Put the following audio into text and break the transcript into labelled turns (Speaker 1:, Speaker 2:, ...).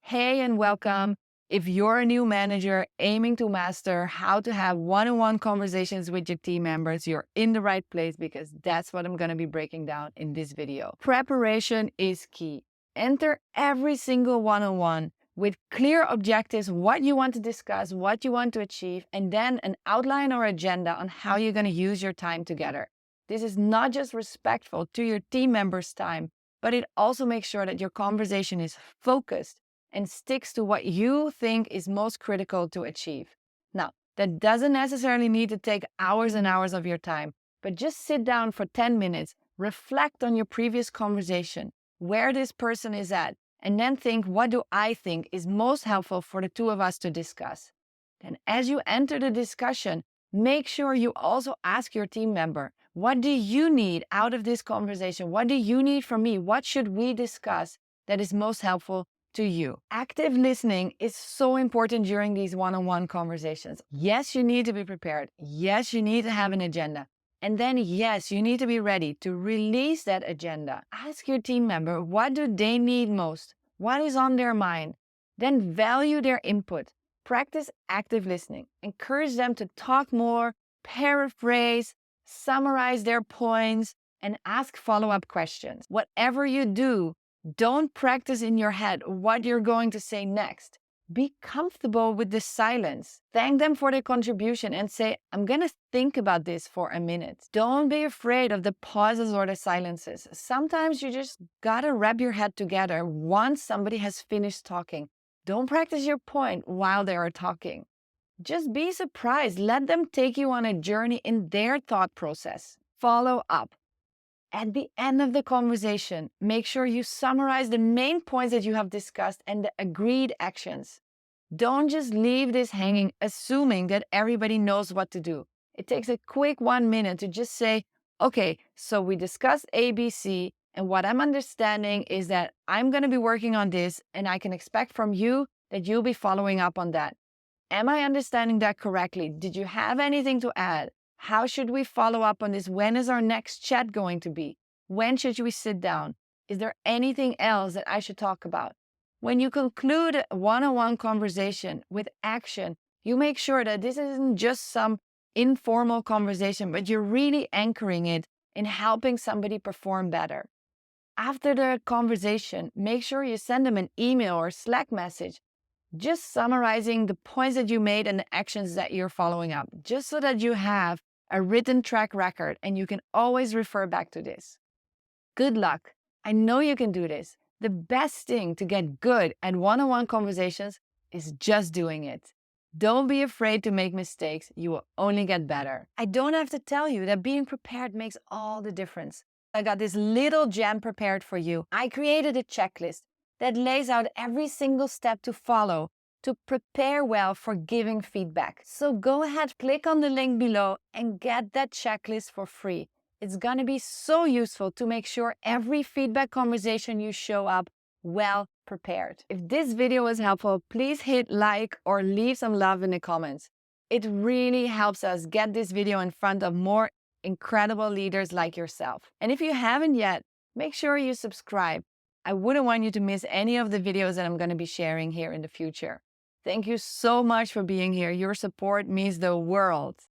Speaker 1: Hey and welcome. If you're a new manager aiming to master how to have one-on-one conversations with your team members, you're in the right place because that's what I'm going to be breaking down in this video. Preparation is key. Enter every single one-on-one with clear objectives, what you want to discuss, what you want to achieve, and then an outline or agenda on how you're going to use your time together. This is not just respectful to your team members' time, but it also makes sure that your conversation is focused and sticks to what you think is most critical to achieve. Now, that doesn't necessarily need to take hours and hours of your time, but just sit down for 10 minutes, reflect on your previous conversation, where this person is at, and then think, what do I think is most helpful for the two of us to discuss? Then as you enter the discussion, make sure you also ask your team member, what do you need out of this conversation? What do you need from me? What should we discuss that is most helpful to you? Active listening is so important during these one-on-one conversations. Yes, you need to be prepared. Yes, you need to have an agenda. And then, yes, you need to be ready to release that agenda. Ask your team member, what do they need most? What is on their mind? Then value their input. Practice active listening. Encourage them to talk more, paraphrase, summarize their points, and ask follow-up questions. Whatever you do, don't practice in your head what you're going to say next. Be comfortable with the silence. Thank them for their contribution and say, I'm going to think about this for a minute. Don't be afraid of the pauses or the silences. Sometimes you just got to wrap your head together once somebody has finished talking. Don't practice your point while they are talking. Just be surprised. Let them take you on a journey in their thought process. Follow up. At the end of the conversation, make sure you summarize the main points that you have discussed and the agreed actions. Don't just leave this hanging, assuming that everybody knows what to do. It takes a quick 1 minute to just say, okay, so we discussed ABC, and what I'm understanding is that I'm going to be working on this, and I can expect from you that you'll be following up on that. Am I understanding that correctly? Did you have anything to add? How should we follow up on this? When is our next chat going to be? When should we sit down? Is there anything else that I should talk about? When you conclude a one-on-one conversation with action, you make sure that this isn't just some informal conversation, but you're really anchoring it in helping somebody perform better. After the conversation, make sure you send them an email or Slack message just summarizing the points that you made and the actions that you're following up, just so that you have a written track record and you can always refer back to this. Good luck. I know you can do this. The best thing to get good at one-on-one conversations is just doing it. Don't be afraid to make mistakes. You will only get better. I don't have to tell you that being prepared makes all the difference. I got this little gem prepared for you. I created a checklist that lays out every single step to follow to prepare well for giving feedback. So go ahead, click on the link below and get that checklist for free. It's going to be so useful to make sure every feedback conversation you show up well prepared. If this video was helpful, please hit like or leave some love in the comments. It really helps us get this video in front of more incredible leaders like yourself. And if you haven't yet, make sure you subscribe. I wouldn't want you to miss any of the videos that I'm going to be sharing here in the future. Thank you so much for being here. Your support means the world.